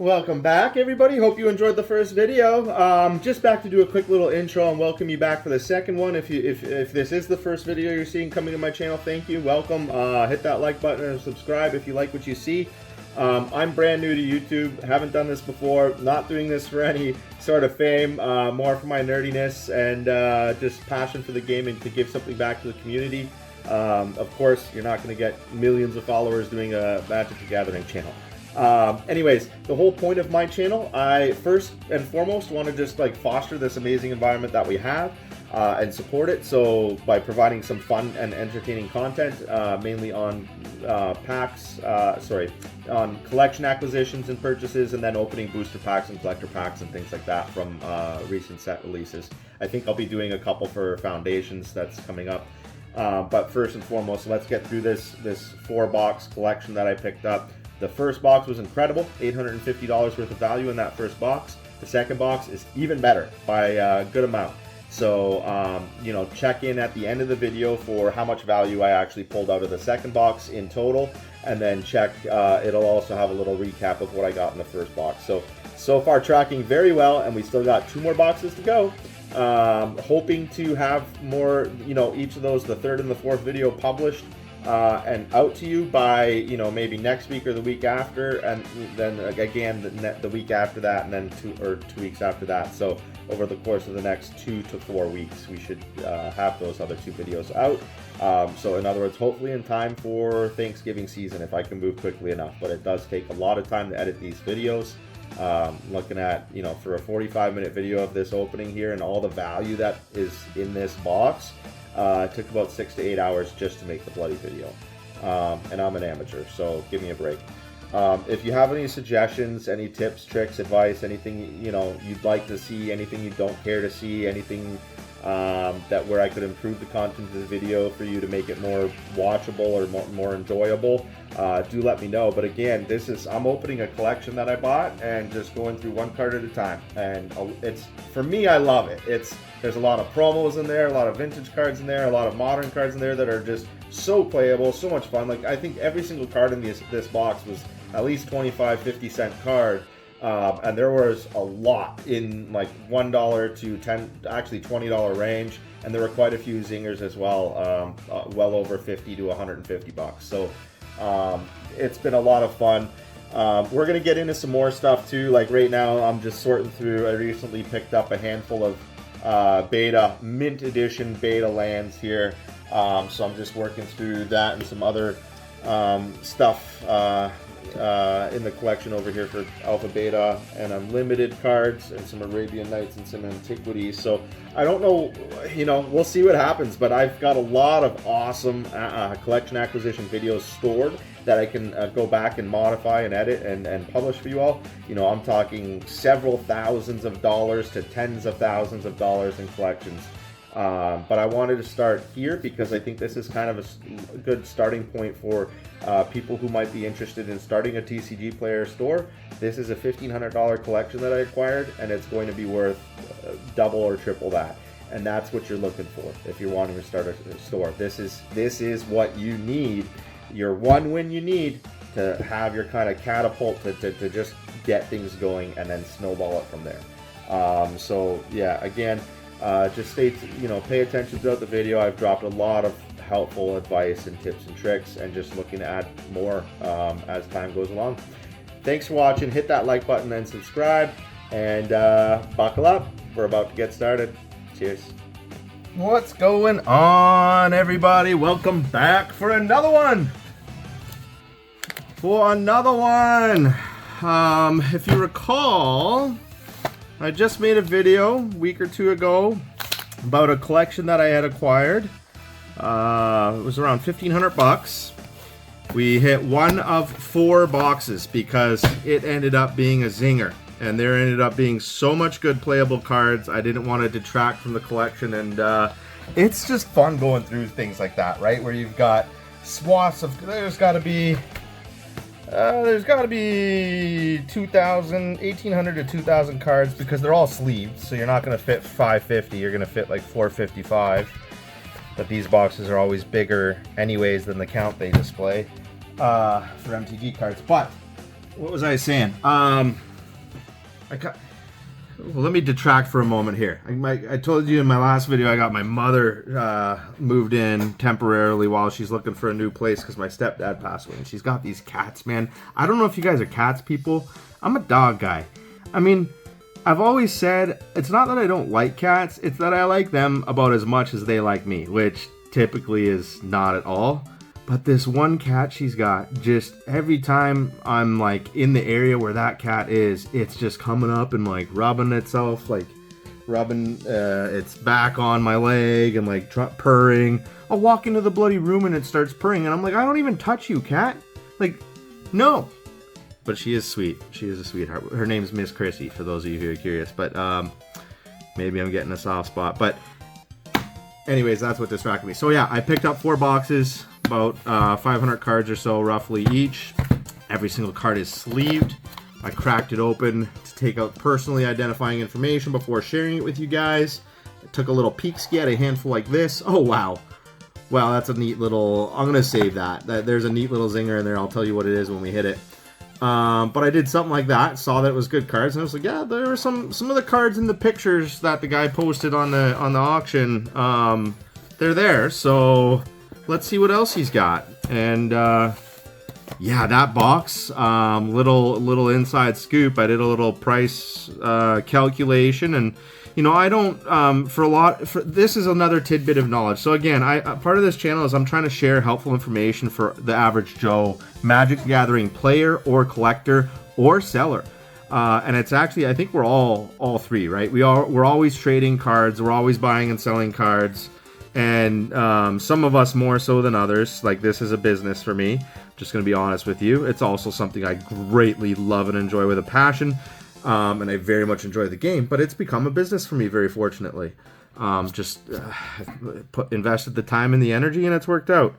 Welcome back, everybody. Hope you enjoyed the first video. Just back to do a quick little intro and welcome you back for the second one. If this is the first video you're seeing coming to my channel, thank you. Welcome. Hit that like button and subscribe if you like what you see. I'm brand new to YouTube. Haven't done this before. Not doing this for any sort of fame. More for my nerdiness and just passion for the game and to give something back to the community. Of course, you're not going to get millions of followers doing a Magic the Gathering channel. Anyways, the whole point of my channel, I first and foremost want to just like foster this amazing environment that we have and support it. So by providing some fun and entertaining content, mainly on on collection acquisitions and purchases, and then opening booster packs and collector packs and things like that from recent set releases. I think I'll be doing a couple for Foundations that's coming up. But first and foremost, let's get through this 4-box collection that I picked up. The first box was incredible, $850 worth of value in that first box. The second box is even better by a good amount. So, you know, check in at the end of the video for how much value I actually pulled out of the second box in total. And then check, it'll also have a little recap of what I got in the first box. So far tracking very well, and we still got 2 more boxes to go. Hoping to have more, you know, each of those, the third and the fourth video published and out to you by, you know, maybe next week or the week after, and then again the week after that, and then 2 weeks after that. So over the course of the next 2 to 4 weeks, we should have those other 2 videos out. So in other words, hopefully in time for Thanksgiving season, if I can move quickly enough. But it does take a lot of time to edit these videos. Looking at, you know, for a 45-minute video of this opening here and all the value that is in this box, it took about 6 to 8 hours just to make the bloody video. And I'm an amateur, so give me a break. If you have any suggestions, any tips, tricks, advice, anything, you know, you'd like to see, anything you don't care to see, anything that where I could improve the content of the video for you to make it more watchable or more enjoyable, do let me know. But again, I'm opening a collection that I bought and just going through one card at a time, and it's, for me, I love it. There's a lot of promos in there, a lot of vintage cards in there, a lot of modern cards in there that are just so playable, so much fun. Like, I think every single card in this box was at least 25-50 cent card. And there was a lot in like $1 to $20 range, and there were quite a few zingers as well, well over 50 to 150 bucks. So it's been a lot of fun. We're gonna get into some more stuff too. Like right now, I'm just sorting through. I recently picked up a handful of beta mint edition beta lands here, so I'm just working through that and some other stuff in the collection over here for alpha, beta, and unlimited cards, and some Arabian Nights and some antiquities. So I don't know, you know, we'll see what happens, but I've got a lot of awesome collection acquisition videos stored that I can go back and modify and edit and publish for you all. You know, I'm talking several thousands of dollars to tens of thousands of dollars in collections. But I wanted to start here because I think this is kind of a good starting point for people who might be interested in starting a TCGplayer store. This is a $1,500 collection that I acquired, and it's going to be worth double or triple that. And that's what you're looking for if you're wanting to start a store. This is what you need, your one win you need to have your kind of catapult to just get things going and then snowball it from there. So yeah, again, just pay attention throughout the video. I've dropped a lot of helpful advice and tips and tricks, and just looking to add more as time goes along. Thanks for watching. Hit that like button and subscribe, and buckle up. We're about to get started. Cheers. What's going on, everybody? Welcome back for another one. If you recall, I just made a video a week or 2 ago about a collection that I had acquired. It was around 1,500 bucks. We hit 1 of 4 boxes because it ended up being a zinger, and there ended up being so much good playable cards. I didn't want to detract from the collection, and it's just fun going through things like that, right? Where you've got swaths of, there's got to be 1,800 to 2,000 cards, because they're all sleeved, so you're not going to fit 550, you're going to fit like 455. But these boxes are always bigger anyways than the count they display for MTG cards. But what was I saying? Well, let me detract for a moment here. I told you in my last video I got my mother moved in temporarily while she's looking for a new place because my stepdad passed away. And she's got these cats, man. I don't know if you guys are cats people. I'm a dog guy. I mean, I've always said it's not that I don't like cats. It's that I like them about as much as they like me, which typically is not at all. But this one cat she's got, just every time I'm like in the area where that cat is, it's just coming up and like rubbing itself, like rubbing its back on my leg and like purring. I'll walk into the bloody room and it starts purring and I'm like, I don't even touch you, cat. Like, no. But she is sweet. She is a sweetheart. Her name's Miss Chrissy, for those of you who are curious. But maybe I'm getting a soft spot. But anyways, that's what distracted me. So yeah, I picked up 4 boxes. About 500 cards or so roughly each. Every single card is sleeved. I cracked it open to take out personally identifying information before sharing it with you guys. I took a little peek-ski at a handful like this. Oh wow. Wow, that's a neat little... I'm going to save that. There's a neat little zinger in there. I'll tell you what it is when we hit it. But I did something like that, saw that it was good cards, and I was like, yeah, there were some of the cards in the pictures that the guy posted on the auction. They're there, so... let's see what else he's got. And yeah, that box, little inside scoop. I did a little price calculation, and you know, I don't this is another tidbit of knowledge. So again, part of this channel is I'm trying to share helpful information for the average Joe Magic the Gathering player or collector or seller. And it's actually, I think we're all three, right? We're always trading cards, we're always buying and selling cards. And some of us more so than others. Like, this is a business for me, just gonna be honest with you. It's also something I greatly love and enjoy with a passion, and I very much enjoy the game, but it's become a business for me, very fortunately. Invested the time and the energy, and it's worked out.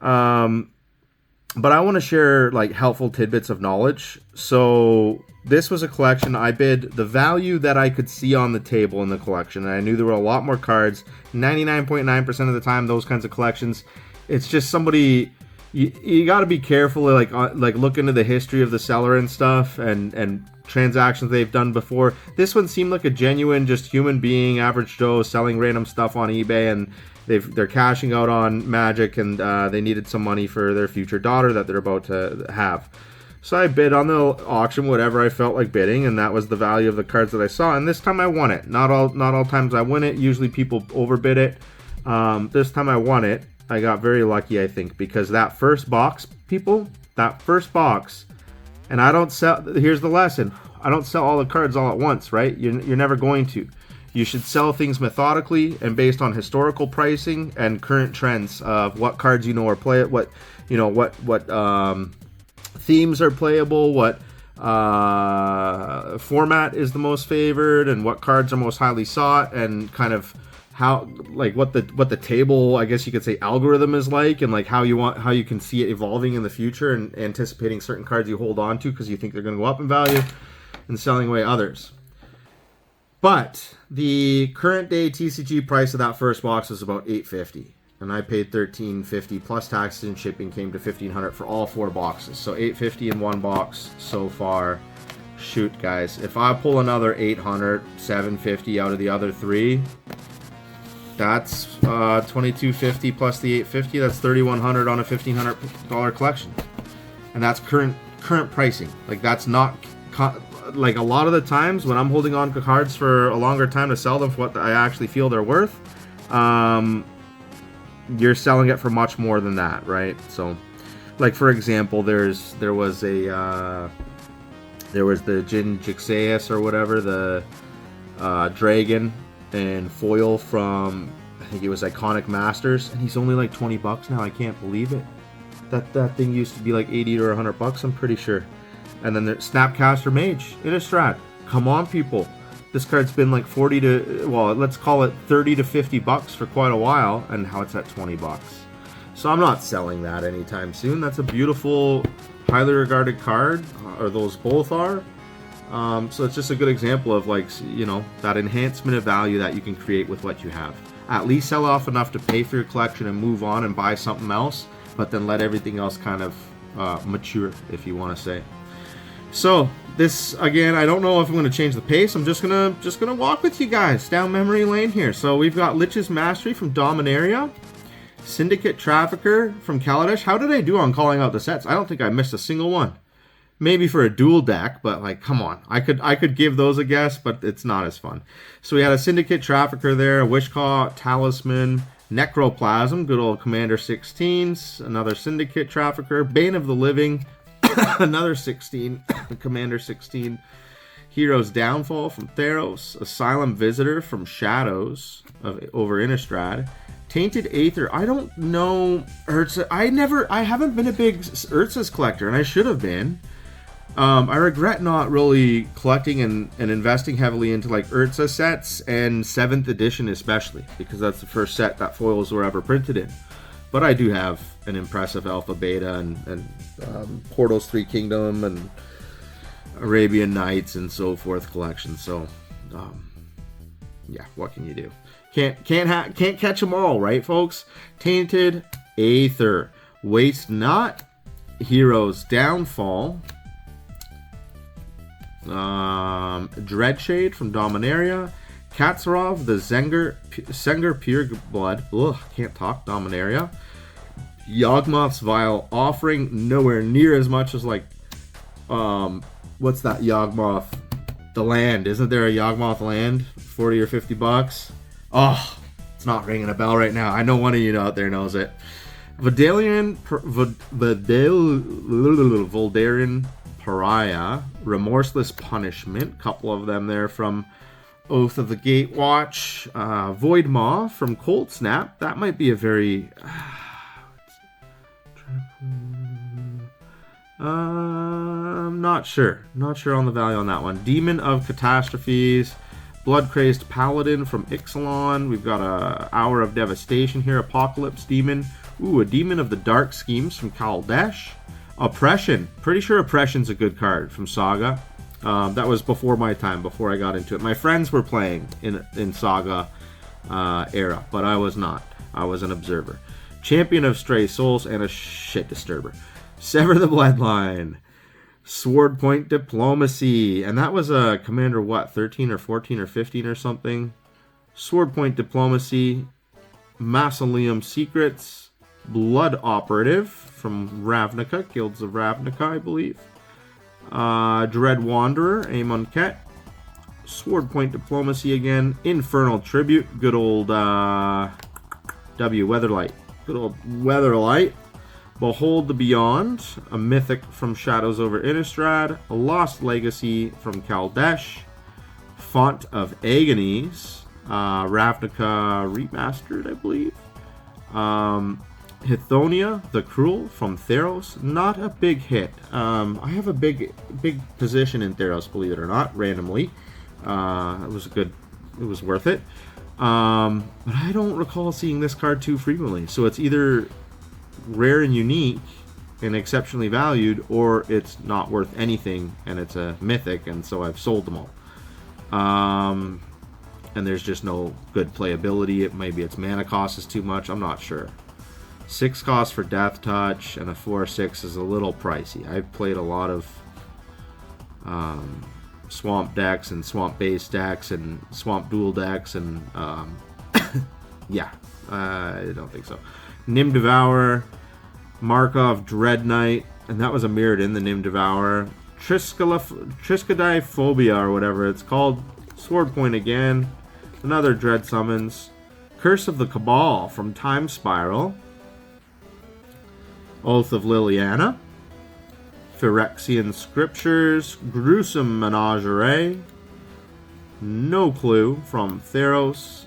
But I want to share like helpful tidbits of knowledge. So this was a collection. I bid the value that I could see on the table in the collection, and I knew there were a lot more cards. 99.9% of the time, those kinds of collections, it's just somebody. You got to be careful, like look into the history of the seller and stuff, and transactions they've done before. This one seemed like a genuine, just human being, average Joe, selling random stuff on eBay, and they're cashing out on Magic, and they needed some money for their future daughter that they're about to have. So I bid on the auction whatever I felt like bidding, and that was the value of the cards that I saw. And this time I won it. Not all times I win it. Usually people overbid it. This time I won it. I got very lucky, I think, because that first box, people, that first box, and I don't sell. Here's the lesson: I don't sell all the cards all at once, right? You're never going to. You should sell things methodically and based on historical pricing and current trends of what cards you know are what themes are playable, what format is the most favored, and what cards are most highly sought, and kind of how, like, what the table, I guess you could say, algorithm is like, and like how you can see it evolving in the future, and anticipating certain cards you hold on to because you think they're going to go up in value, and selling away others. But the current day TCG price of that first box was about $8.50, and I paid $13.50 plus taxes and shipping came to $1,500 for all 4 boxes. So $8.50 in one box so far. Shoot, guys, if I pull another $800, $750 out of the other 3, that's $22.50 plus the $8.50. That's $3,100 on a $1,500 collection, and that's current pricing. Like, that's not. Like, a lot of the times when I'm holding on to cards for a longer time to sell them for what I actually feel they're worth, you're selling it for much more than that, right? So, like, for example, there was the Jin Jixeus or whatever, the dragon and foil from, I think it was Iconic Masters, and he's only like $20 now. I can't believe it. That thing used to be like $80 or $100, I'm pretty sure. And then the Snapcaster Mage, Innistrad. Come on, people. This card's been like 40 to, well, let's call it 30 to $50 for quite a while, and now it's at $20. So I'm not selling that anytime soon. That's a beautiful, highly regarded card, or those both are. So it's just a good example of, like, you know, that enhancement of value that you can create with what you have. At least sell off enough to pay for your collection and move on and buy something else, but then let everything else kind of mature, if you want to say. So this again, I don't know if I'm going to change the pace. I'm just gonna walk with you guys down memory lane here. So we've got Lich's Mastery from Dominaria, Syndicate Trafficker from Kaladesh. How did I do on calling out the sets? I don't think I missed a single one. Maybe for a dual deck, but like, come on. I could give those a guess, but it's not as fun. So we had a Syndicate Trafficker there, a Wishclaw, Talisman, Necroplasm, good old Commander 16s, another Syndicate Trafficker, Bane of the Living, another 16, Commander 16, Hero's Downfall from Theros, Asylum Visitor from Shadows over Innistrad, Tainted Aether. I don't know Urza. I haven't been a big Urza's collector, and I should have been. I regret not really collecting and investing heavily into like Urza sets and 7th edition especially, because that's the first set that foils were ever printed in. But I do have an impressive Alpha Beta and Portals 3 Kingdom and Arabian Nights and so forth collection. So yeah, what can you do? Can't catch them all, right, folks? Tainted Aether, Waste Not, Hero's Downfall, Dreadshade from Dominaria, Katsarov, the Zenger Pureblood, can't talk, Dominaria, Yawgmoth's Vile Offering, nowhere near as much as like, what's that Yawgmoth? The land, isn't there a Yawgmoth land? 40 or 50 bucks? Oh, it's not ringing a bell right now. I know one of you out there knows it. Voldarian Pariah, Remorseless Punishment, couple of them there from Oath of the Gatewatch, Void Maw from Cold Snap. That might be a very... I'm not sure. Not sure on the value on that one. Demon of Catastrophes, Blood-Crazed Paladin from Ixalan. We've got a Hour of Devastation here, Apocalypse Demon. Ooh, a Demon of the Dark Schemes from Kaladesh. Oppression. Pretty sure Oppression's a good card from Saga. That was before my time, before I got into it. My friends were playing in Saga era, but I was not. I was an observer. Champion of Stray Souls and a Shit Disturber. Sever the Bloodline. Sword Point Diplomacy. And that was a Commander, what, 13 or 14 or 15 or something? Sword Point Diplomacy. Mausoleum Secrets. Blood Operative from Ravnica. Guilds of Ravnica, I believe. Dread Wanderer. Amon Ket. Sword Point Diplomacy again. Infernal Tribute. Good old Weatherlight. Good old Weatherlight. Behold the Beyond, a Mythic from Shadows over Innistrad, a Lost Legacy from Kaladesh, Font of Agonies, Ravnica Remastered, I believe, Hithonia the Cruel from Theros, not a big hit. I have a big position in Theros, believe it or not, randomly. It was worth it. But I don't recall seeing this card too frequently, so it's either rare and unique and exceptionally valued, or it's not worth anything and it's a mythic, and so I've sold them all. And there's just no good playability. Maybe its mana cost is too much, I'm not sure. 6 cost for Death Touch and a 4/6 is a little pricey. I've played a lot of swamp decks and swamp base decks and swamp dual decks, and yeah, I don't think so. Nim Devourer, Markov Dread Knight, and that was a mirrored in the Nim Devourer. Triskadai Phobia, or whatever it's called. Sword Point again. Another Dread Summons. Curse of the Cabal from Time Spiral. Oath of Liliana. Phyrexian Scriptures. Gruesome Menagerie. No Clue from Theros.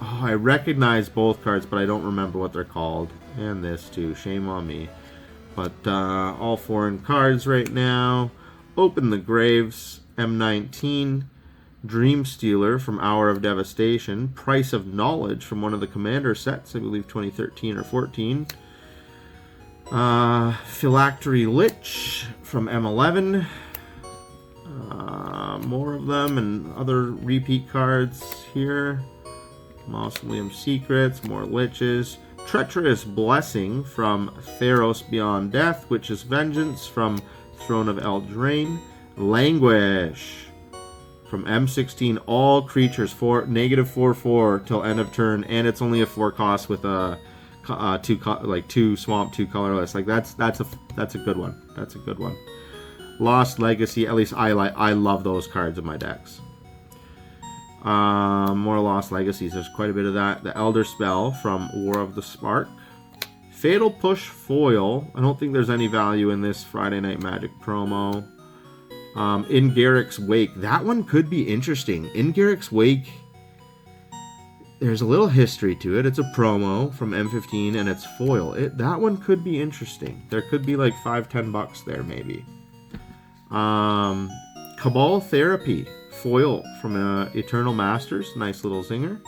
I recognize both cards, but I don't remember what they're called. And this too. Shame on me. But all foreign cards right now. Open the Graves. M19. Dream Stealer from Hour of Devastation. Price of Knowledge from one of the Commander sets. I believe 2013 or 14. Phylactery Lich from M11. More of them and other repeat cards here. Mausoleum Secrets, more Liches. Treacherous Blessing from Theros Beyond Death, Witch's Vengeance from Throne of Eldraine. Languish. From M16, all creatures -4/4 till end of turn, and it's only a 4 cost with a 2 swamp, 2 colorless. Like that's a good one. That's a good one. Lost Legacy. At least I love those cards in my decks. More Lost Legacies. There's quite a bit of that. The Elder Spell from War of the Spark. Fatal Push foil. I don't think there's any value in this Friday Night Magic promo. In Garrick's Wake. That one could be interesting. In Garrick's Wake, there's a little history to it. It's a promo from M15 and it's foil. That one could be interesting. There could be like $5-10 there maybe. Cabal Therapy foil from Eternal Masters. Nice little zinger.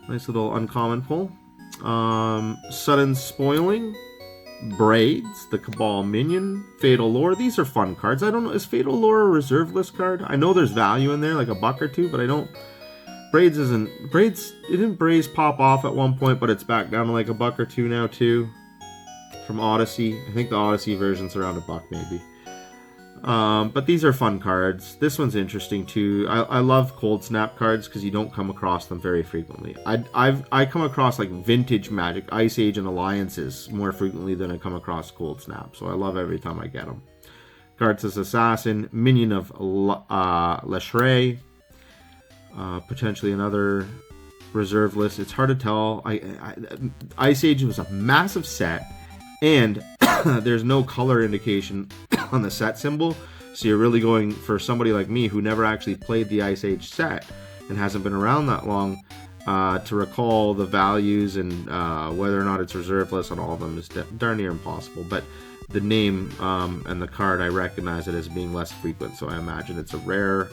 Nice little uncommon pull. Sudden Spoiling. Braids, the Cabal Minion, Fatal Lore. These are fun cards. I don't know, is Fatal Lore a reserve list card? I know there's value in there, like $1 or $2, but I don't. Braids isn't. Braids, didn't Braids pop off at one point, but it's back down to like $1 or $2 now too. From Odyssey. I think the Odyssey version's around $1 maybe. But these are fun cards. This one's interesting too. I love Cold Snap cards because you don't come across them very frequently. I come across like vintage Magic, Ice Age, and Alliances more frequently than I come across Cold Snap. So I love every time I get them. Gartz's Assassin, Minion of Leshrae, potentially another reserve list. It's hard to tell. Ice Age was a massive set, and there's no color indication on the set symbol, so you're really going for somebody like me who never actually played the Ice Age set and hasn't been around that long to recall the values and whether or not it's reserve list on all of them is darn near impossible. But the name and the card, I recognize it as being less frequent, so I imagine it's a rare,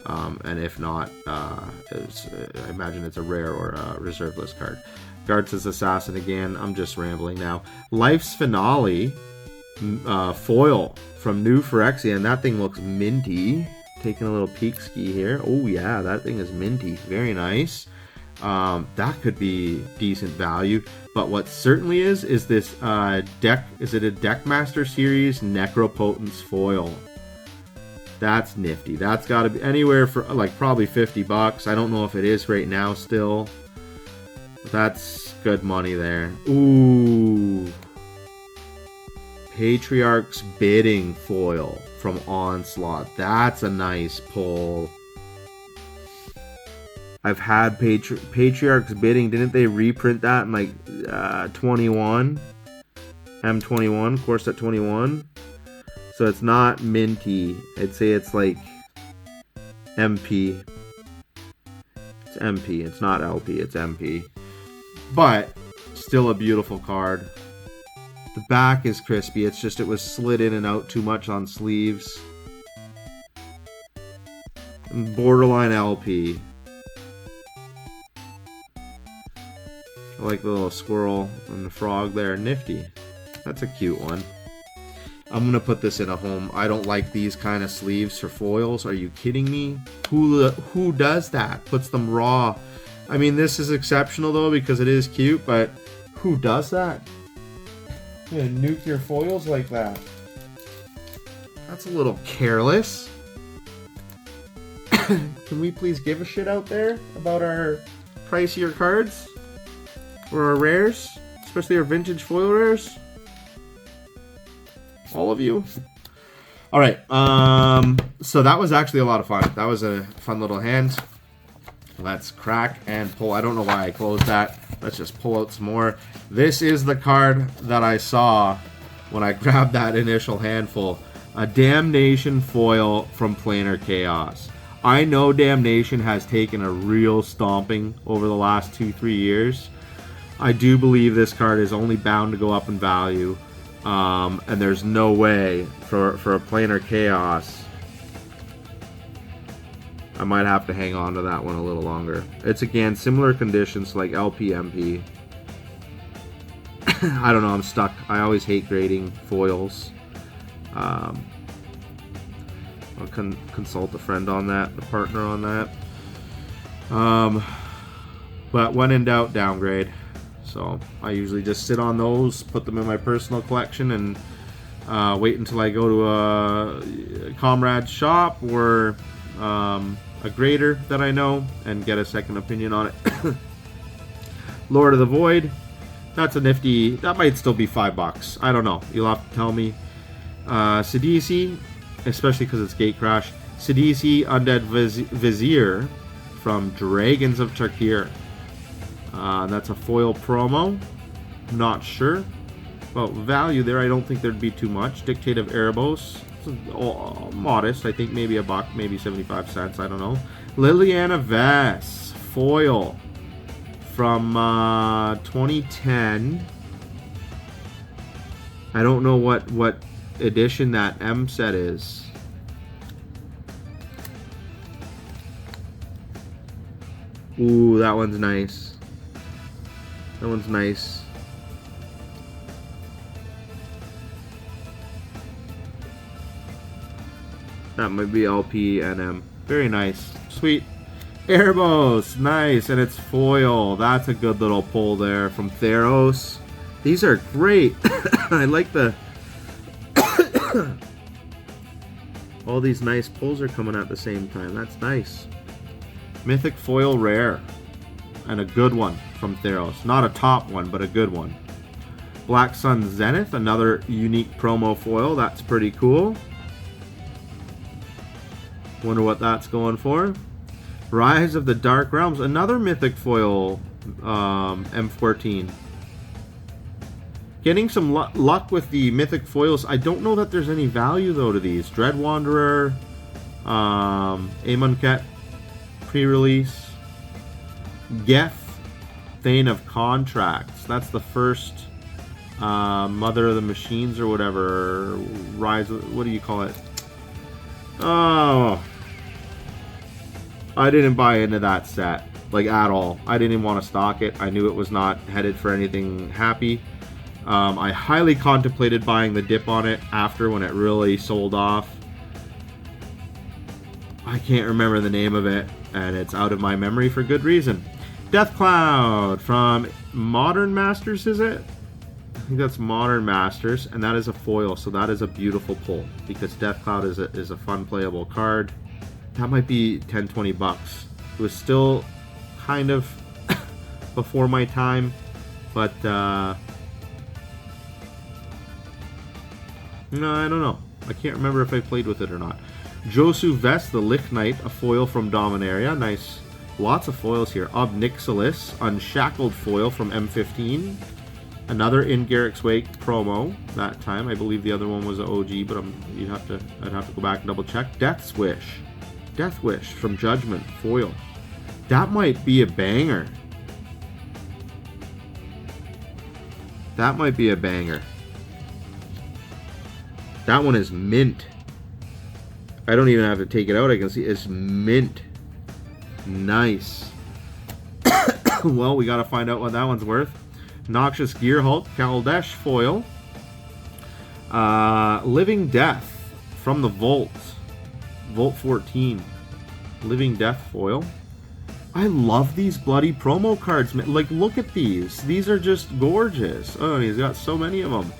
and if not, I imagine it's a rare or a reserve list card. Gartz's Assassin again. I'm just rambling now. Life's Finale foil from New Phyrexia, and that thing looks minty. Taking a little peek ski here. Oh yeah, that thing is minty. Very nice. That could be decent value. But what certainly is this deck. Is it a Deckmaster Series Necropotence foil? That's nifty. That's got to be anywhere for like probably $50. I don't know if it is right now still. That's good money there. Ooh. Patriarch's Bidding foil from Onslaught. That's a nice pull. I've had Patriarch's Bidding. Didn't they reprint that in like 21? M21, Core Set 21. So it's not minty. I'd say it's like MP. It's MP. It's not LP. It's MP. But still a beautiful card. The back is crispy. It's just it was slid in and out too much on sleeves. Borderline LP. I like the little squirrel and the frog there. Nifty. That's a cute one. I'm going to put this in a home. I don't like these kind of sleeves for foils. Are you kidding me? Who does that? Puts them raw. I mean, this is exceptional though because it is cute, but who does that? You nuke your foils like that. That's a little careless. Can we please give a shit out there about our pricier cards? Or our rares? Especially our vintage foil rares? All of you? Alright, so that was actually a lot of fun. That was a fun little hand. Let's crack and pull. I don't know why I closed that. Let's just pull out some more. This is the card that I saw when I grabbed that initial handful. A Damnation foil from Planar Chaos. I know Damnation has taken a real stomping over the last 2-3 years. I do believe this card is only bound to go up in value. And there's no way for a Planar Chaos. I might have to hang on to that one a little longer. It's again similar conditions like LPMP. I don't know, I'm stuck. I always hate grading foils. I'll consult a friend on that, a partner on that. But when in doubt, downgrade. So I usually just sit on those, put them in my personal collection, and wait until I go to a comrade's shop or a grader that I know and get a second opinion on it. Lord of the Void. That's a nifty. That might still be $5. I don't know. You'll have to tell me. Sidisi, especially because it's Gate Crash. Sidisi Undead Vizier from Dragons of Tarkir. That's a foil promo. Not sure. Well, value there, I don't think there'd be too much. Dictate of Erebos. Modest. I think maybe $1, maybe 75 cents. I don't know. Liliana Vess. Foil. From 2010. I don't know what edition that M set is. Ooh, that one's nice. That one's nice. That might be LP and M. Very nice. Sweet. Erebos. Nice. And it's foil. That's a good little pull there from Theros. These are great. I like the... all these nice pulls are coming at the same time. That's nice. Mythic foil rare. And a good one from Theros. Not a top one, but a good one. Black Sun Zenith. Another unique promo foil. That's pretty cool. Wonder what that's going for. Rise of the Dark Realms. Another mythic foil M14. Getting some luck with the mythic foils. I don't know that there's any value though to these. Dread Wanderer, Amonkhet, pre-release, Geth, Thane of Contracts. That's the first Mother of the Machines or whatever. Rise. What do you call it? Oh, I didn't buy into that set like at all. I didn't even want to stock it. I knew it was not headed for anything happy. I highly contemplated buying the dip on it after when it really sold off. I can't remember the name of it, and it's out of my memory for good reason. Death Cloud from Modern Masters, is it? I think that's Modern Masters, and that is a foil, so that is a beautiful pull because Death Cloud is a fun playable card. That might be $10-20. It was still kind of before my time, but no, I don't know. I can't remember if I played with it or not. Josu Vest, the Lich Knight, a foil from Dominaria. Nice. Lots of foils here. Obnixilis, Unshackled foil from M15. Another in Garrick's Wake promo that time. I believe the other one was an OG, but I'd have to go back and double check. Death's Wish. Death Wish from Judgment foil. That might be a banger. That might be a banger. That one is mint. I don't even have to take it out. I can see it's mint. Nice. Well, we got to find out what that one's worth. Noxious Gearhulk, Kaldesh foil. Living Death from the Vault. Vault 14. Living Death foil. I love these bloody promo cards. Like, look at these. These are just gorgeous. Oh, and he's got so many of them.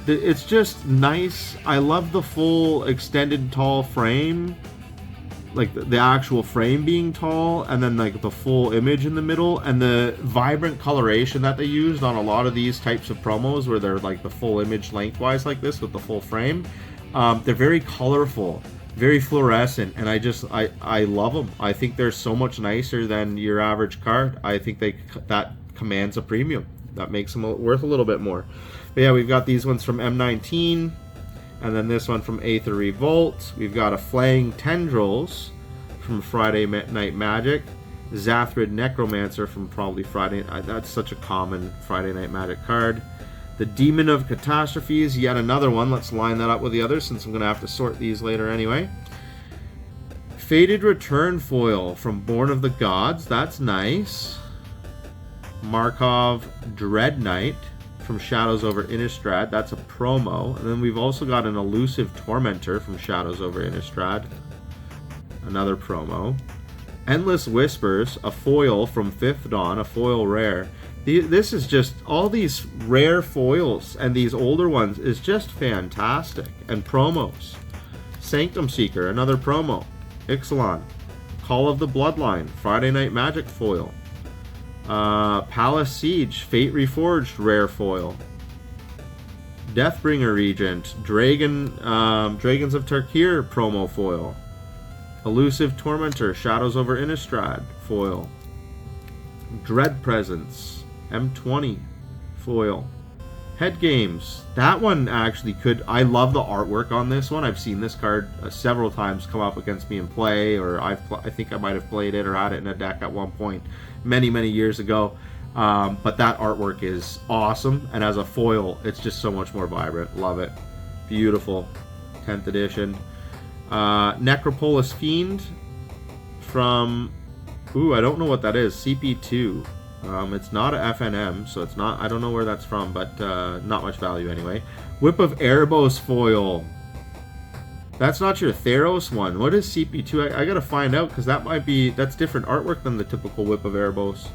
It's just nice. I love the full extended tall frame. Like the actual frame being tall, and then like the full image in the middle, and the vibrant coloration that they used on a lot of these types of promos where they're like the full image lengthwise like this with the full frame. They're very colorful, very fluorescent, and I love them. I think they're so much nicer than your average card. I think that commands a premium. That makes them worth a little bit more. But yeah, we've got these ones from M19. And then this one from Aether Revolt. We've got a Flaying Tendrils from Friday Night Magic. Zathrid Necromancer from probably Friday. That's such a common Friday Night Magic card. The Demon of Catastrophes, yet another one. Let's line that up with the others since I'm going to have to sort these later anyway. Faded Return foil from Born of the Gods. That's nice. Markov Dread Knight from Shadows over Innistrad. That's a promo. And then we've also got an Elusive Tormentor from Shadows over Innistrad. Another promo. Endless Whispers, a foil from Fifth Dawn, a foil rare. This is just, all these rare foils and these older ones is just fantastic. And promos. Sanctum Seeker, another promo. Ixalan, Call of the Bloodline, Friday Night Magic foil. Palace Siege, Fate Reforged, rare foil. Deathbringer Regent, Dragons of Tarkir, promo foil. Elusive Tormentor, Shadows over Innistrad, foil. Dread Presence, M20, foil. Head Games, that one actually could, I love the artwork on this one. I've seen this card several times come up against me in play, or I think I might have played it or had it in a deck at one point many years ago. But that artwork is awesome, and as a foil, it's just so much more vibrant. Love it. Beautiful. 10th edition. Necropolis Fiend from, I don't know what that is. CP2. It's not a FNM, so it's not, I don't know where that's from, but not much value anyway. Whip of Erebos foil. That's not your Theros one. What is CP2? I gotta find out, because that might be, that's different artwork than the typical Whip of Erebos.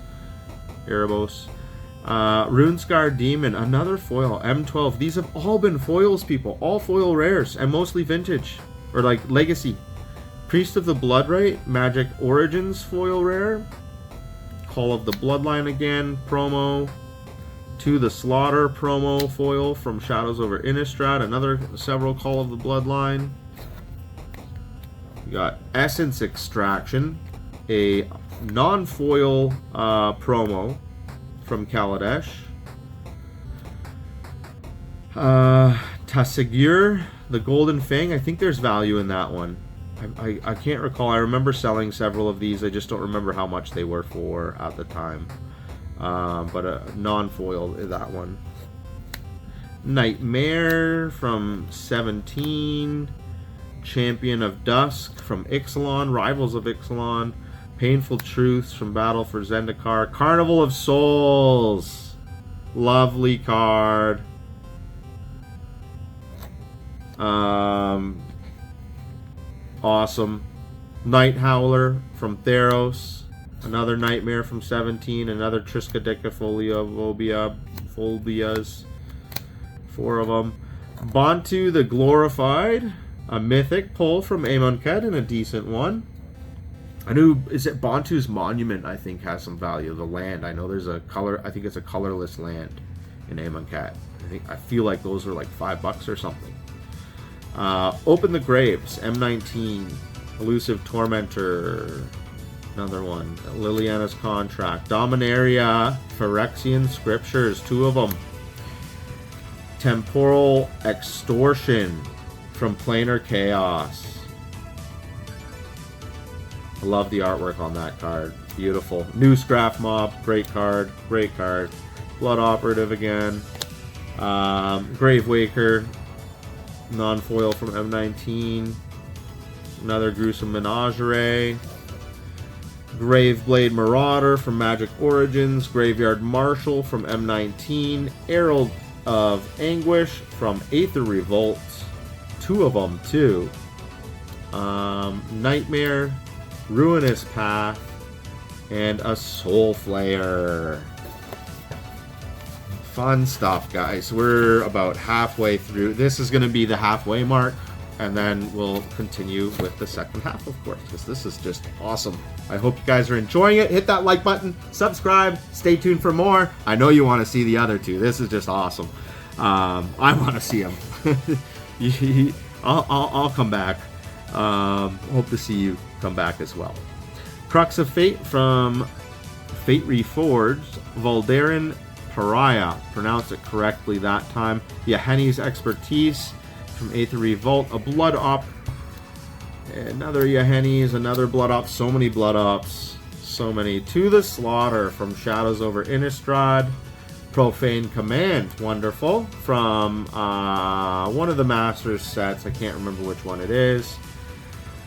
Runescar Demon, another foil. M12. These have all been foils, people. All foil rares, and mostly vintage. Or like legacy. Priest of the Bloodright, Magic Origins foil rare. Call of the Bloodline again, promo. To the Slaughter promo foil from Shadows over Innistrad. Another several Call of the Bloodline. We got Essence Extraction, a non-foil promo from Kaladesh. Tassigir, the Golden Fang. I think there's value in that one. I can't recall. I remember selling several of these. I just don't remember how much they were for at the time. But a non-foil, that one. Nightmare from 17. Champion of Dusk from Ixalan. Rivals of Ixalan. Painful Truths from Battle for Zendikar. Carnival of Souls. Lovely card. Awesome. Night Howler from Theros. Another Nightmare from 17. Another Triskaidekaphobia. Phobias. 4 of them. Bantu the Glorified. A Mythic pull from Amonkhet, and a decent one. I knew, is it Bantu's Monument, I think, has some value. The land. I know there's a color, I think it's a colorless land in Amonkhet. I feel like those are like $5 or something. Open the Graves, M19. Elusive Tormentor. Another one. Liliana's Contract. Dominaria. Phyrexian Scriptures. 2 of them. Temporal Extortion from Planar Chaos. I love the artwork on that card. Beautiful. New Scrap Mob. Great card. Great card. Blood Operative again. Gravewaker. Non-foil from M19. Another Gruesome Menagerie. Graveblade Marauder from Magic Origins. Graveyard Marshal from M19. Herald of Anguish from Aether Revolt. 2 of them, too. Nightmare. Ruinous Path. And a Soul Flayer. Fun stuff, guys. We're about halfway through. This is going to be the halfway mark. And then we'll continue with the second half, of course, because this is just awesome. I hope you guys are enjoying it. Hit that like button, subscribe, stay tuned for more. I know you want to see the other 2. This is just awesome. I want to see them. I'll come back. Hope to see you come back as well. Crux of Fate from Fate Reforged. Voldarin Pariah. Pronounce it correctly that time. Yaheni's Expertise from Aether Revolt. A Blood Op. Another Yaheni's. Another Blood Op. So many Blood Ops. So many. To the Slaughter from Shadows over Innistrad. Profane Command. Wonderful. From one of the Masters sets. I can't remember which one it is.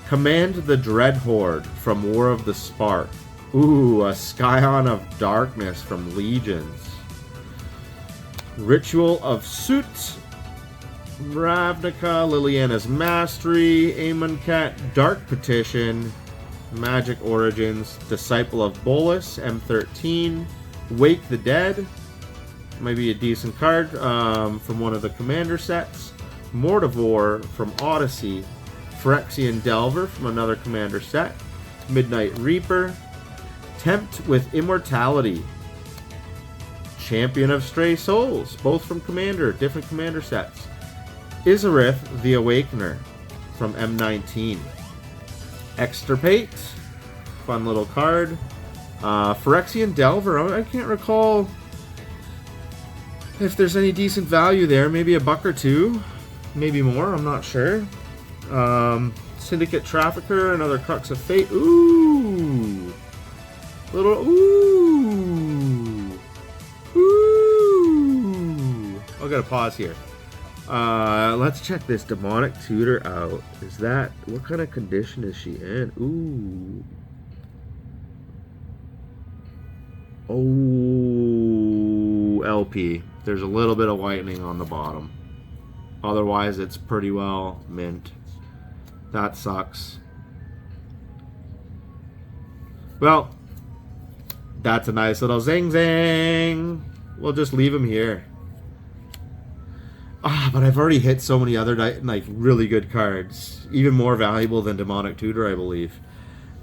Command the Dreadhorde from War of the Spark. Ooh, a Scion of Darkness from Legions. Ritual of Soot. Ravnica, Liliana's Mastery, Amonkhet, Dark Petition, Magic Origins, Disciple of Bolus, M13, Wake the Dead, might be a decent card from one of the Commander sets, Mortivore from Odyssey, Phyrexian Delver from another Commander set, Midnight Reaper, Tempt with Immortality, Champion of Stray Souls, both from Commander, different Commander sets, Izarith the Awakener from M19, Extirpate, fun little card, Phyrexian Delver, I can't recall if there's any decent value there, maybe a buck or two, maybe more, I'm not sure. Syndicate Trafficker, another Crux of Fate, ooh, little, ooh, ooh, I've got to pause here. Let's check this Demonic Tutor out. Is that, what kind of condition is she in? Ooh. Oh, LP. There's a little bit of whitening on the bottom. Otherwise, it's pretty well mint. That sucks. Well, that's a nice little zing zing. We'll just leave him here. But I've already hit so many other like really good cards, even more valuable than Demonic Tutor, I believe.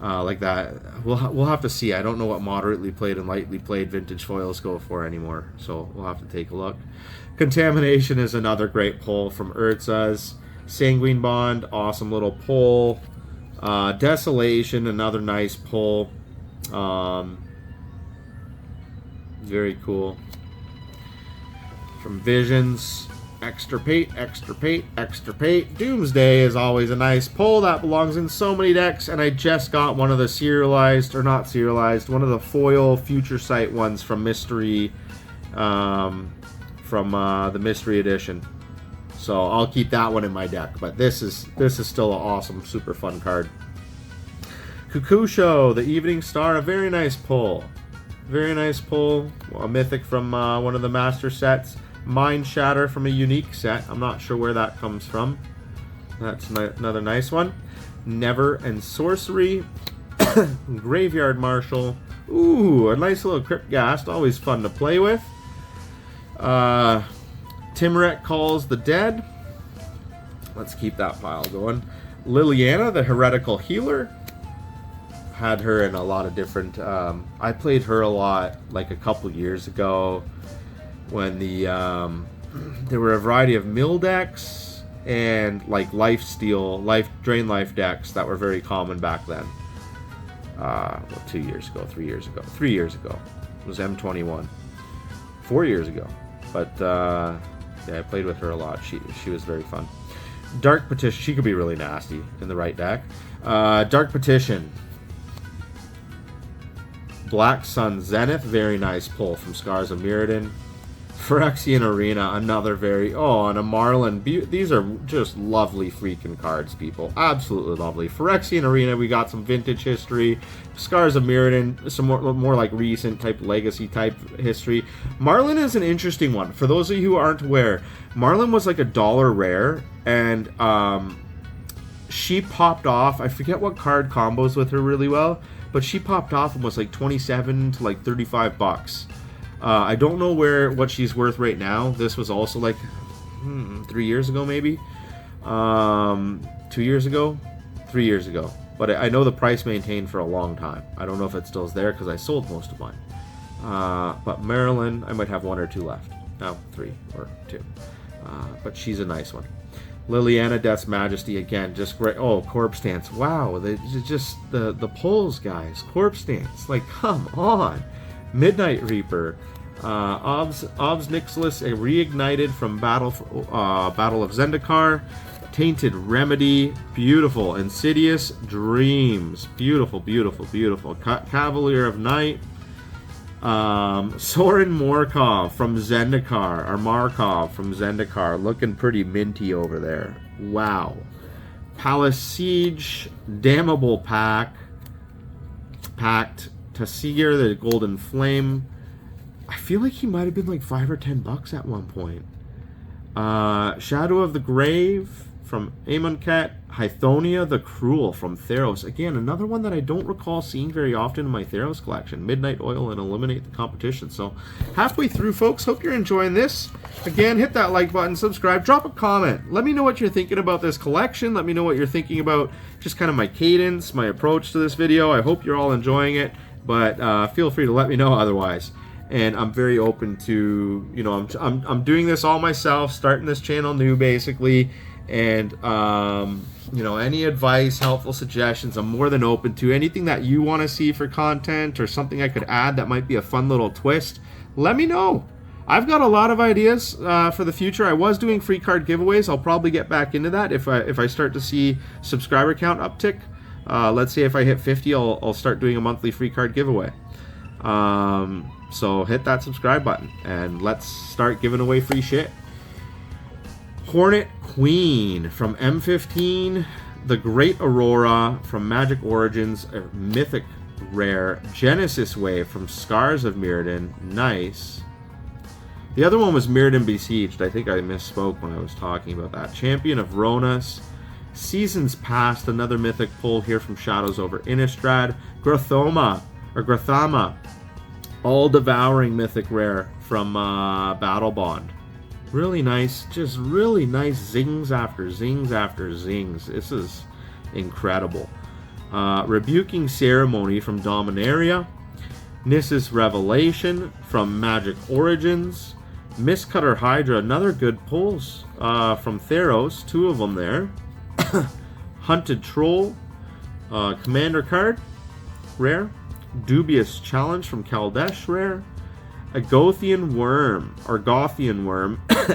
Like that, we'll have to see. I don't know what moderately played and lightly played vintage foils go for anymore, so we'll have to take a look. Contamination is another great pull from Urza's. Sanguine Bond, awesome little pull. Desolation, another nice pull. Very cool. From Visions, Extirpate, Extirpate, Extirpate. Doomsday is always a nice pull. That belongs in so many decks, and I just got one of the serialized, or not serialized, one of the foil Future Sight ones from Mystery, from the Mystery Edition. So I'll keep that one in my deck, but this is still an awesome, super fun card. Kukusho, the Evening Star, a very nice pull. Very nice pull. A mythic from one of the master sets. Mind Shatter from a unique set. I'm not sure where that comes from. That's another nice one. Never and Sorcery. Graveyard Marshal. Ooh, a nice little Crypt Ghast. Always fun to play with. Timuret Calls the Dead. Let's keep that pile going. Liliana, the Heretical Healer. Had her in a lot of different... I played her a lot like a couple years ago when there were a variety of mill decks and like life drain life decks that were very common back then. 2 years ago, 3 years ago. 3 years ago. It was M21. 4 years ago. But yeah, I played with her a lot. She was very fun. Dark Petition, she could be really nasty in the right deck. Dark Petition. Black Sun Zenith, very nice pull from Scars of Mirrodin. Phyrexian Arena, another very... Oh, and a Marlin. These are just lovely freaking cards, people. Absolutely lovely. Phyrexian Arena, we got some vintage history. Scars of Mirrodin, some more like recent type, legacy type history. Marlin is an interesting one. For those of you who aren't aware, Marlin was like $1 rare, and she popped off. I forget what card combos with her really well, but she popped off and was like 27 to like 35 bucks. I don't know what she's worth right now. This was also like 3 years ago, maybe 2 years ago, 3 years ago. But I know the price maintained for a long time. I don't know if it still is there because I sold most of mine. But Marilyn, I might have 1 or 2 left. No, 3 or 2. But she's a nice one. Liliana, Death's Majesty, again, just great. Oh, Corpse Dance. Wow, just the pulls, guys. Corpse Dance. Like, come on. Midnight Reaper. Obs Nixilis, reignited from Battle of Zendikar. Tainted Remedy. Beautiful. Insidious Dreams. Beautiful, beautiful, beautiful. Cavalier of Night. Soren Morkov from Zendikar, or Markov from Zendikar, looking pretty minty over there. Wow. Palace Siege, Damnable Pact, Tasir, the Golden Flame. I feel like he might have been like $5 or $10 at one point. Shadow of the Grave from Amonkhet. Hythonia the Cruel from Theros. Again, another one that I don't recall seeing very often in my Theros collection. Midnight Oil and Eliminate the Competition. So halfway through, folks. Hope you're enjoying this. Again, hit that like button, subscribe, drop a comment. Let me know what you're thinking about this collection. Let me know what you're thinking about just kind of my cadence, my approach to this video. I hope you're all enjoying it, but feel free to let me know otherwise. And I'm very open to, you know, I'm doing this all myself, starting this channel new basically, and you know, any advice, helpful suggestions, I'm more than open to. Anything that you want to see for content or something I could add that might be a fun little twist, let me know. I've got a lot of ideas for the future. I was doing free card giveaways. I'll probably get back into that if I start to see subscriber count uptick. Let's say if I hit 50, I'll start doing a monthly free card giveaway. So hit that subscribe button and let's start giving away free shit. Hornet Queen from M15. The Great Aurora from Magic Origins, a mythic rare. Genesis Wave from Scars of Mirrodin. Nice. The other one was Mirrodin Besieged. I think I misspoke when I was talking about that. Champion of Ronas. Seasons Past, another mythic pull here from Shadows over Innistrad. Grathama, all devouring mythic rare from Battle Bond. Really nice, just really nice zings after zings after zings. This is incredible. Rebuking Ceremony from Dominaria. Nissus Revelation from Magic Origins. Mistcutter Hydra, another good pulls from Theros, two of them there. Hunted Troll, Commander card, rare. Dubious Challenge from Kaldesh, rare. A Gothian Worm,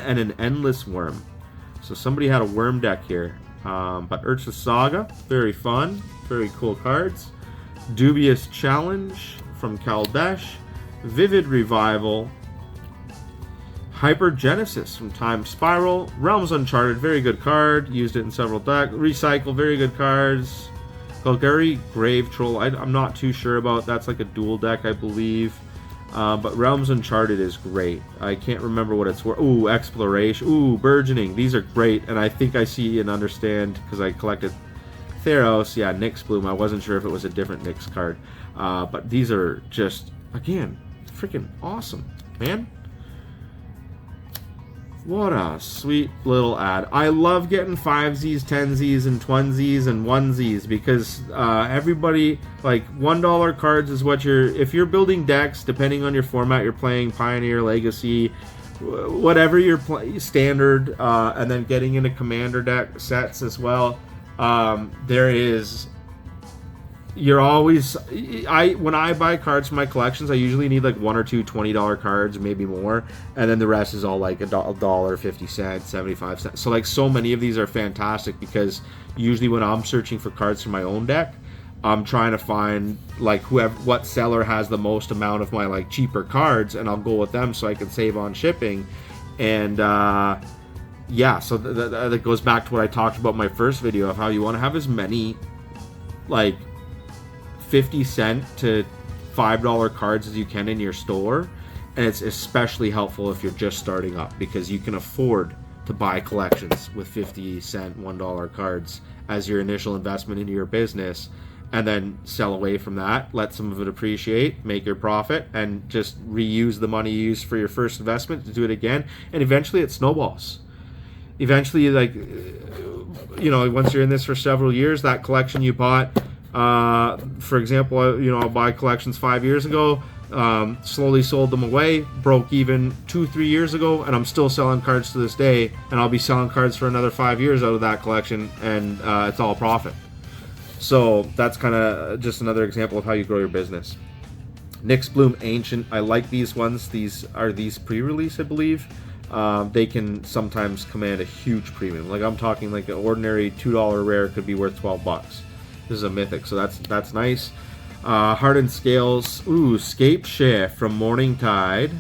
and an Endless Worm. So somebody had a worm deck here. But Urcha Saga, very fun, very cool cards. Dubious Challenge from Kaldesh. Vivid Revival. Hypergenesis from Time Spiral. Realms Uncharted, very good card. Used it in several decks. Recycle, very good cards. Golgari Grave Troll, I'm not too sure about. That's like a dual deck, I believe. But Realms Uncharted is great. I can't remember what it's worth. Ooh, Exploration. Ooh, Burgeoning. These are great, and I think I see and understand because I collected Theros. Yeah, Nyx Bloom. I wasn't sure if it was a different Nyx card. But these are just, again, freaking awesome, man. What a sweet little ad. I love getting 5Zs, 10Zs, and 20Zs and 1Zs because everybody, like, $1 cards is what if you're building decks, depending on your format, you're playing Pioneer, Legacy, whatever your standard, and then getting into Commander deck sets as well. You're always, when I buy cards for my collections, I usually need like one or two $20 cards, maybe more, and then the rest is all like $1, 50 cents, 75 cents. So like so many of these are fantastic because usually when I'm searching for cards for my own deck, I'm trying to find like what seller has the most amount of my like cheaper cards, and I'll go with them so I can save on shipping. And yeah, so that goes back to what I talked about in my first video of how you want to have as many like 50-cent to $5 cards as you can in your store, and it's especially helpful if you're just starting up because you can afford to buy collections with 50-cent, $1 cards as your initial investment into your business, and then sell away from that, let some of it appreciate, make your profit, and just reuse the money you used for your first investment to do it again, and eventually it snowballs. Eventually, like, you know, once you're in this for several years, that collection you bought, for example, you know, I'll buy collections 5 years ago, slowly sold them away, broke even 2-3 years ago, and I'm still selling cards to this day, and I'll be selling cards for another 5 years out of that collection, and it's all profit. So that's kind of just another example of how you grow your business. Nyx Bloom Ancient, I like these ones. These are pre-release, I believe. They can sometimes command a huge premium. Like I'm talking like an ordinary $2 rare could be worth 12 bucks. This is a mythic, so that's nice. Hardened Scales. Ooh, Scape Shift from Morning Tide.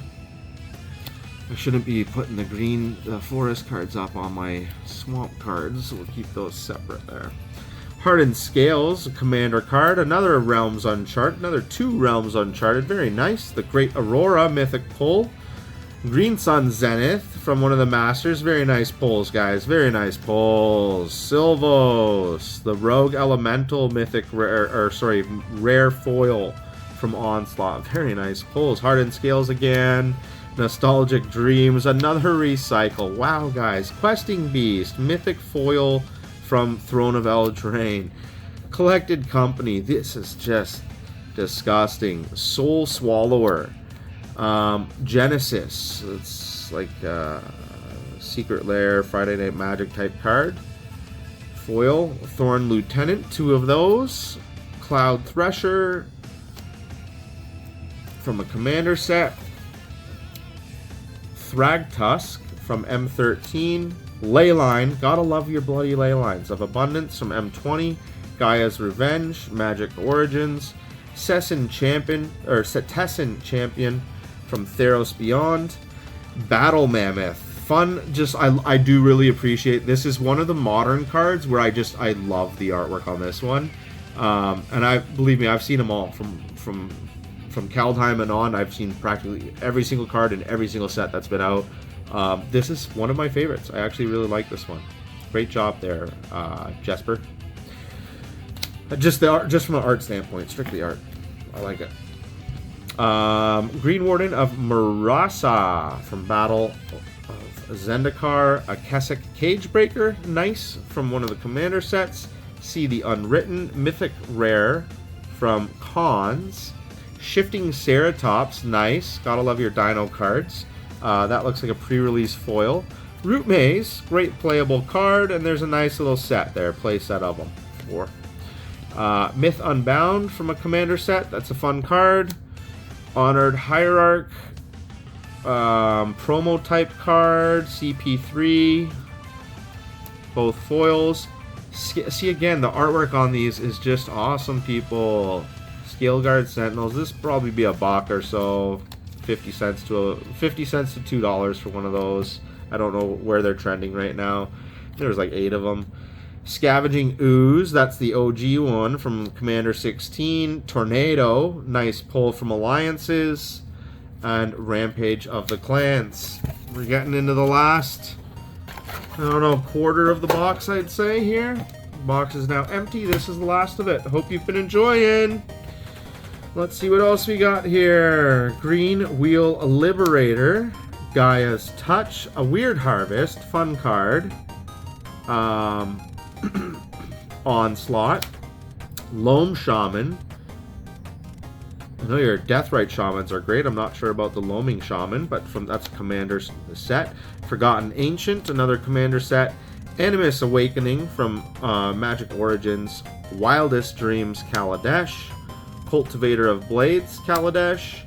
I shouldn't be putting the green forest cards up on my swamp cards, so we'll keep those separate there. Hardened Scales, a commander card. Another Realms Uncharted. Another 2 Realms Uncharted. Very nice. The Great Aurora, mythic pull. Green Sun Zenith from one of the Masters. Very nice pulls, guys. Very nice pulls. Silvos, the Rogue Elemental Mythic rare foil from Onslaught. Very nice pulls. Hardened Scales again. Nostalgic Dreams, another recycle. Wow, guys. Questing Beast, Mythic foil from Throne of Eldraine. Collected Company. This is just disgusting. Soul Swallower. Genesis, it's like Secret Lair, Friday Night Magic type card. Foil, Thorn Lieutenant, 2 of those. Cloud Thresher from a Commander set. Thragtusk from M13. Leyline, gotta love your bloody Leylines of Abundance from M20. Gaia's Revenge, Magic Origins. Cetessan Champion from Theros Beyond. Battle Mammoth. Fun, I do really appreciate, this is one of the modern cards where I love the artwork on this one. And believe me, I've seen them all from Kaldheim and on. I've seen practically every single card in every single set that's been out. This is one of my favorites. I actually really like this one. Great job there, Jesper. Just from an art standpoint, strictly art. I like it. Green Warden of Murasa from Battle of Zendikar. A Keswick Cagebreaker, nice, from one of the Commander sets. See the Unwritten, Mythic Rare from Cons. Shifting Ceratops, nice. Gotta love your Dino cards. That looks like a pre-release foil. Root Maze, great playable card, and there's a nice little set there, play set of them. 4. Myth Unbound from a Commander set, that's a fun card. Honored Hierarch, promo type card, CP3, both foils. See again, the artwork on these is just awesome, people. Scaleguard Sentinels, this will probably be a buck or so, 50 cents to $2 for one of those. I don't know where they're trending right now. There's like 8 of them. Scavenging Ooze, that's the OG one from Commander 16. Tornado, nice pull from Alliances. And Rampage of the Clans. We're getting into the last, I don't know, quarter of the box, I'd say here. The box is now empty. This is the last of it. Hope you've been enjoying. Let's see what else we got here. Green Wheel Liberator. Gaia's Touch. A Weird Harvest. Fun card. Onslaught. Loam Shaman. I know your Deathrite Shamans are great. I'm not sure about the Loaming Shaman, but that's a Commander set. Forgotten Ancient, another Commander set. Animus Awakening from Magic Origins. Wildest Dreams Kaladesh. Cultivator of Blades Kaladesh.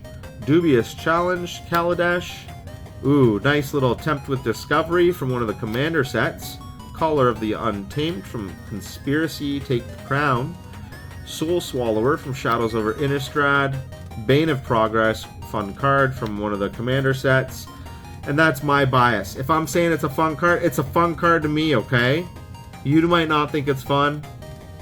Dubious Challenge Kaladesh. Ooh, nice little attempt with Discovery from one of the Commander sets. Caller of the Untamed from Conspiracy, Take the Crown. Soul Swallower from Shadows over Innistrad. Bane of Progress, fun card from one of the Commander sets. And that's my bias. If I'm saying it's a fun card, it's a fun card to me, okay? You might not think it's fun.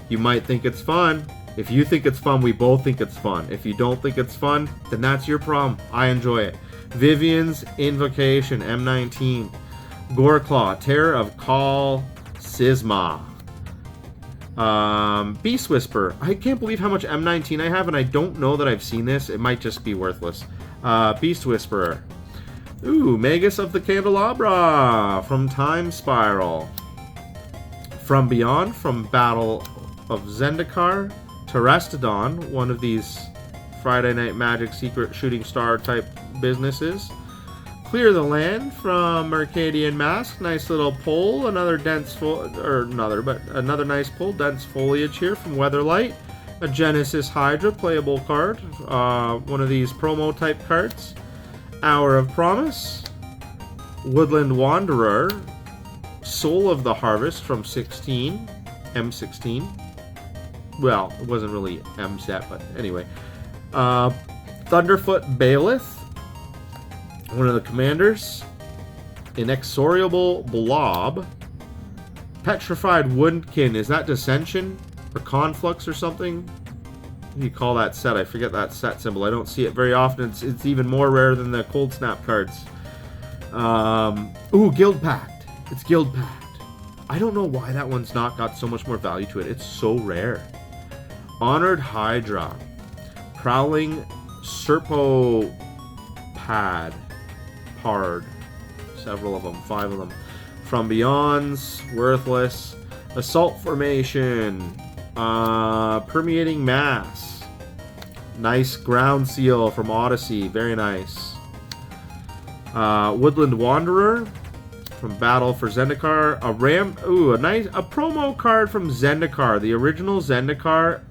You might think it's fun. If you think it's fun, we both think it's fun. If you don't think it's fun, then that's your problem. I enjoy it. Vivian's Invocation, M19. Goreclaw, Terror of Call Sisma. Beast Whisper. I can't believe how much M19 I have, and I don't know that I've seen this. It might just be worthless. Beast Whisperer. Ooh, Magus of the Candelabra from Time Spiral. From Beyond, from Battle of Zendikar. Terrestodon, one of these Friday Night Magic secret shooting star type businesses. Clear the Land from Mercadian Mask. Nice little pull. Another nice pull. Dense Foliage here from Weatherlight. A Genesis Hydra playable card. One of these promo type cards. Hour of Promise. Woodland Wanderer. Soul of the Harvest from 16. M16. Well, it wasn't really M set, but anyway. Thunderfoot Bailiff. One of the Commanders. Inexorable Blob. Petrified Woodkin. Is that Dissension? Or Conflux or something? What do you call that set? I forget that set symbol. I don't see it very often. It's even more rare than the Cold Snap cards. Ooh, Guild Pact. It's Guild Pact. I don't know why that one's not got so much more value to it. It's so rare. Honored Hydra. Prowling Serpopad. Pard. Several of them. 5 of them. From Beyond's. Worthless. Assault Formation. Permeating Mass. Nice Ground Seal from Odyssey. Very nice. Woodland Wanderer. From Battle for Zendikar. A promo card from Zendikar. The original Zendikar.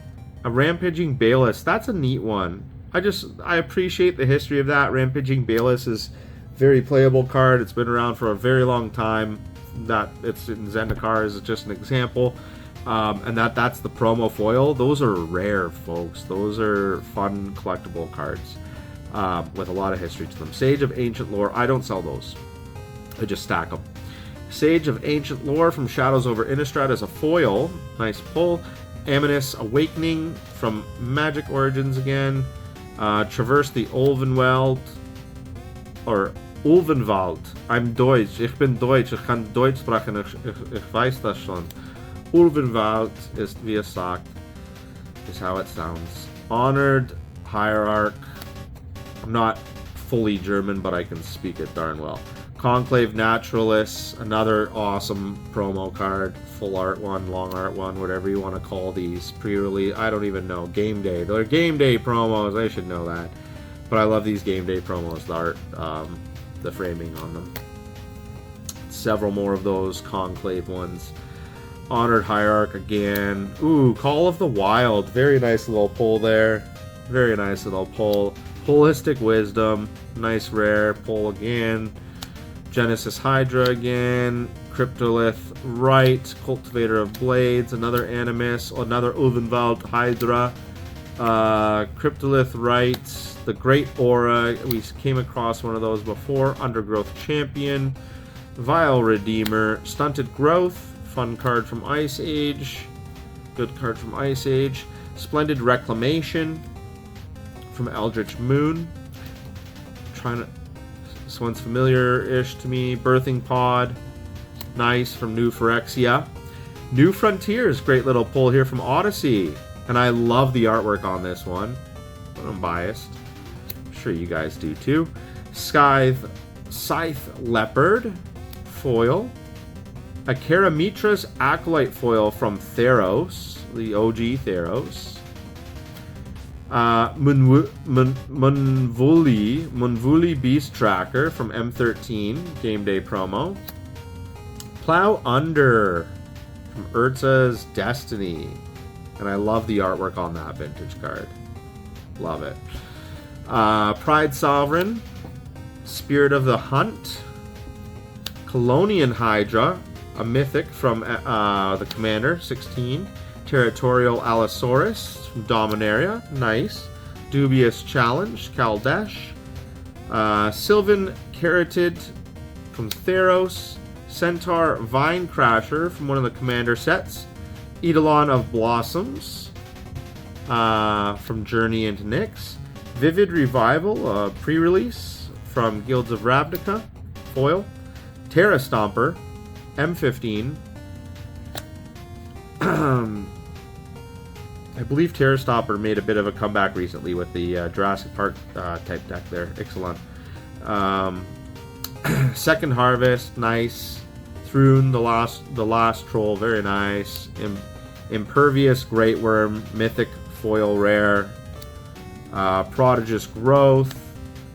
A Rampaging Bayless. That's a neat one. I appreciate the history of that. Rampaging Bayless is a very playable card. It's been around for a very long time. That it's in Zendikar is just an example. And that's the promo foil. Those are rare, folks. Those are fun collectible cards with a lot of history to them. Sage of Ancient Lore. I don't sell those. I just stack them. Sage of Ancient Lore from Shadows over Innistrad as a foil. Nice pull. Aminus Awakening from Magic Origins again. Traverse the Ulvenwald. Or Ulvenwald. I'm Deutsch. Ich bin Deutsch. Ich kann Deutsch sprechen. Ich weiß das schon. Ulvenwald ist, wie es sagt, is how it sounds. Honored Hierarch. I'm not fully German, but I can speak it darn well. Conclave Naturalist, another awesome promo card. Full art one, long art one, whatever you want to call these. Pre-release, I don't even know. Game day. They're game day promos, I should know that. But I love these game day promos, the art, the framing on them. Several more of those Conclave ones. Honored Hierarch again. Ooh, Call of the Wild. Very nice little pull there. Very nice little pull. Holistic Wisdom. Nice rare pull again. Genesis Hydra again. Cryptolith Right. Cultivator of Blades. Another Animus. Another Ulvenwald Hydra. Cryptolith Right. The Great Aura. We came across one of those before. Undergrowth Champion. Vile Redeemer. Stunted Growth. Fun card from Ice Age. Good card from Ice Age. Splendid Reclamation from Eldritch Moon. This one's familiar-ish to me. Birthing Pod. Nice from New Phyrexia. New Frontiers. Great little pull here from Odyssey. And I love the artwork on this one. But I'm biased. I'm sure you guys do too. Scythe Leopard. Foil. A Karamitras Acolyte foil from Theros, the OG Theros. Munvuli Beast Tracker from M13, Game Day promo. Plow Under from Urza's Destiny. And I love the artwork on that vintage card. Love it. Pride Sovereign. Spirit of the Hunt. Colonian Hydra. A mythic from the Commander, 16. Territorial Allosaurus from Dominaria, nice. Dubious Challenge, Kaldesh. Sylvan Caratid from Theros. Centaur Vine Crasher from one of the Commander sets. Eidolon of Blossoms from Journey into Nyx. Vivid Revival, pre-release from Guilds of Ravnica, foil. Terra Stomper. M15. I believe Terra Stomper made a bit of a comeback recently with the Jurassic Park type deck there. Excellent. Second Harvest, nice. Thrune, the last troll, very nice. Impervious Great Worm, mythic foil rare. Prodigious Growth.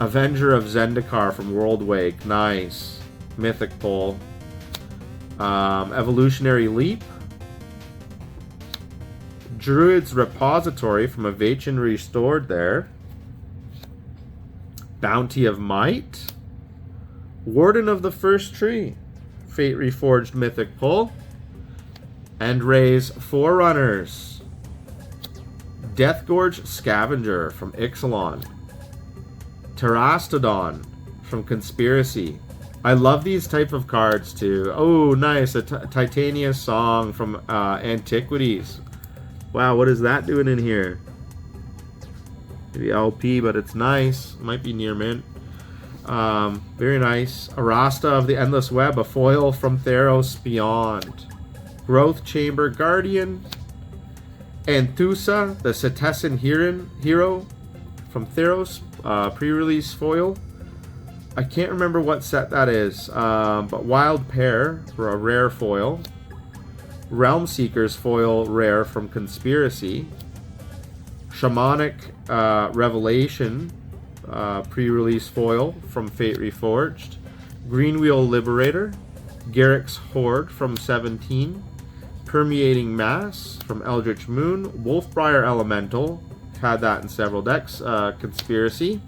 Avenger of Zendikar from Worldwake, nice. Mythic pull. Evolutionary Leap. Druid's Repository from Avachin Restored there. Bounty of Might. Warden of the First Tree. Fate Reforged Mythic pull. Endray's Forerunners. Deathgorge Scavenger from Ixalan. Terastodon from Conspiracy. I love these type of cards too. Oh, nice. A Titania Song from Antiquities. Wow, what is that doing in here? Maybe LP, but it's nice. Might be near mint. Very nice. Arasta of the Endless Web, a foil from Theros Beyond. Growth Chamber Guardian. Anthusa, the Setessan hero from Theros, pre-release foil. I can't remember what set that is, but Wild Pear for a rare foil. Realm Seekers foil rare from Conspiracy. Shamanic Revelation pre-release foil from Fate Reforged. Greenwheel Liberator. Garrick's Horde from 17. Permeating Mass from Eldritch Moon. Wolfbriar Elemental. Had that in several decks. Conspiracy.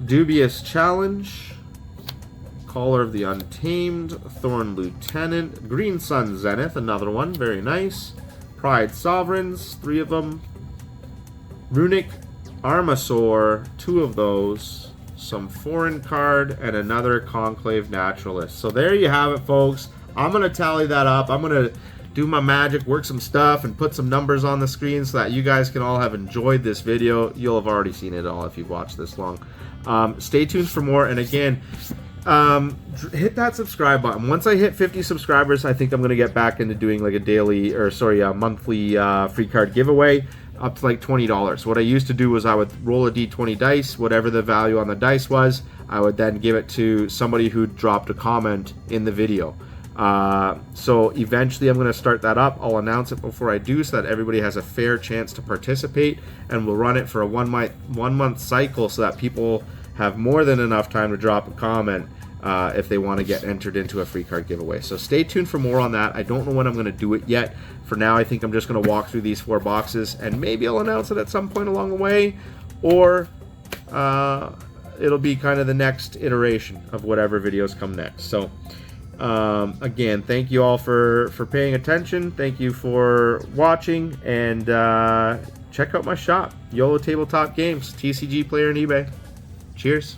Dubious Challenge. Caller of the Untamed. Thorn Lieutenant. Green Sun Zenith, another one. Very nice. Pride Sovereigns, 3 of them. Runic Armasaur, 2 of those. Some foreign card, and another Conclave Naturalist. So there you have it, folks. I'm going to tally that up. I'm going to do my magic, work some stuff, and put some numbers on the screen so that you guys can all have enjoyed this video. You'll have already seen it all if you've watched this long. Stay tuned for more, and again, hit that subscribe button. Once I hit 50 subscribers, I think I'm going to get back into doing like a monthly free card giveaway up to like $20. What I used to do was I would roll a d20 dice, whatever the value on the dice was, I would then give it to somebody who dropped a comment in the video. So eventually I'm going to start that up. I'll announce it before I do so that everybody has a fair chance to participate, and we'll run it for a one month cycle so that people have more than enough time to drop a comment if they want to get entered into a free card giveaway. So stay tuned for more on that. I don't know when I'm going to do it yet. For now, I think I'm just going to walk through these 4 boxes, and maybe I'll announce it at some point along the way, or it'll be kind of the next iteration of whatever videos come next. So again, thank you all for paying attention. Thank you for watching, and check out my shop, YOLO Tabletop Games, TCG Player, and eBay. Cheers.